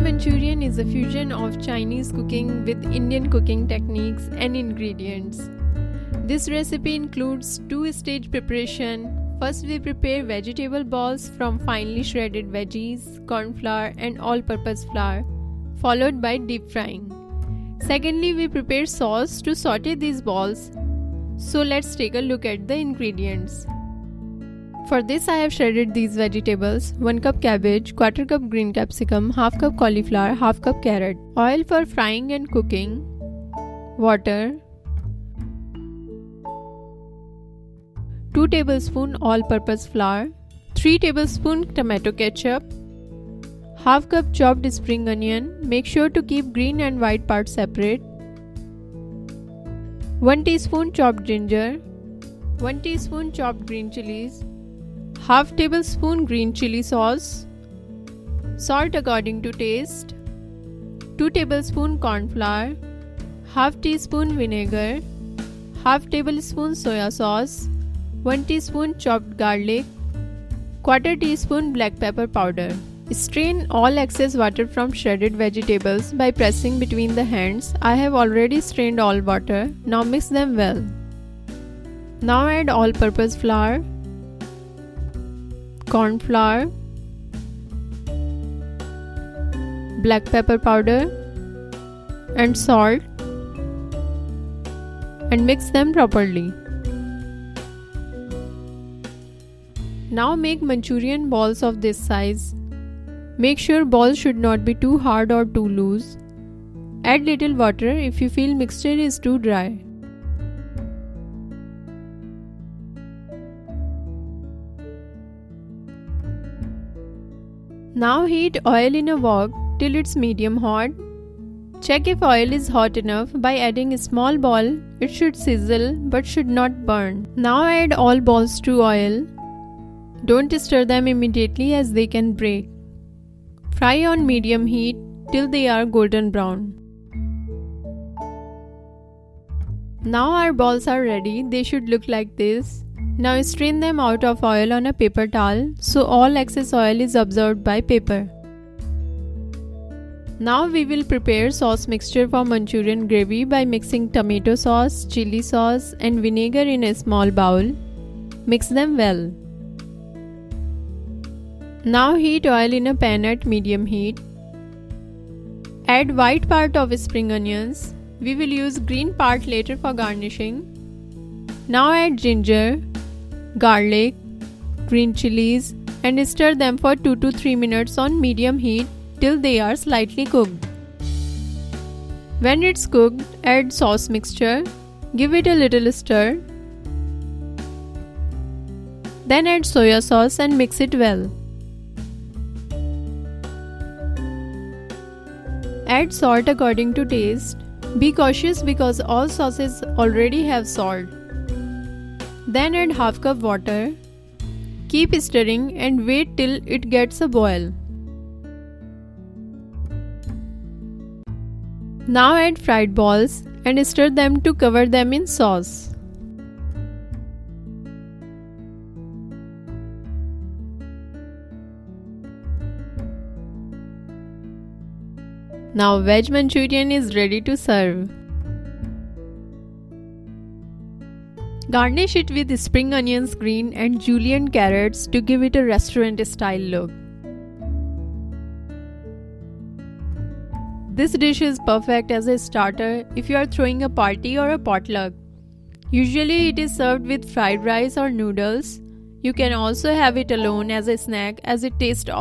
Manchurian is a fusion of Chinese cooking with Indian cooking techniques and ingredients. This recipe includes two-stage preparation. First, we prepare vegetable balls from finely shredded veggies, corn flour and all-purpose flour, followed by deep frying. Secondly, we prepare sauce to saute these balls. So let's take a look at the ingredients. For this, I have shredded these vegetables: 1 cup cabbage, 1/4 cup green capsicum, 1/2 cup cauliflower, 1/2 cup carrot, oil for frying and cooking, water, 2 tablespoons all-purpose flour, 3 tablespoons tomato ketchup, 1/2 cup chopped spring onion. Make sure to keep green and white parts separate. 1 teaspoon chopped ginger, 1 teaspoon chopped green chilies, 1/2 tablespoon green chili sauce, salt according to taste, 2 tablespoon corn flour, 1/2 teaspoon vinegar, 1/2 tablespoon soya sauce, 1 teaspoon chopped garlic, 1/4 teaspoon black pepper powder. Strain all excess water from shredded vegetables by pressing between the hands. I have already strained all water. Now mix them well. Now add all-purpose flour, corn flour, black pepper powder and salt and mix them properly. Now make Manchurian balls of this size. Make sure balls should not be too hard or too loose. Add little water if you feel mixture is too dry. Now heat oil in a wok till it's medium hot. Check if oil is hot enough by adding a small ball. It should sizzle but should not burn. Now add all balls to oil. Don't stir them immediately as they can break. Fry on medium heat till they are golden brown. Now our balls are ready. They should look like this. Now strain them out of oil on a paper towel so all excess oil is absorbed by paper. Now we will prepare sauce mixture for Manchurian gravy by mixing tomato sauce, chili sauce and vinegar in a small bowl. Mix them well. Now heat oil in a pan at medium heat. Add white part of spring onions. We will use green part later for garnishing. Now add ginger, garlic, green chilies and stir them for 2 to 3 minutes on medium heat till they are slightly cooked. When it's cooked, add sauce mixture. Give it a little stir. Then add soya sauce and mix it well. Add salt according to taste. Be cautious because all sauces already have salt. Then add 1/2 cup water. Keep stirring and wait till it gets a boil. Now add fried balls and stir them to cover them in sauce. Now veg Manchurian is ready to serve. Garnish it with spring onions, green and julienne carrots to give it a restaurant style look. This dish is perfect as a starter if you are throwing a party or a potluck. Usually it is served with fried rice or noodles. You can also have it alone as a snack as it tastes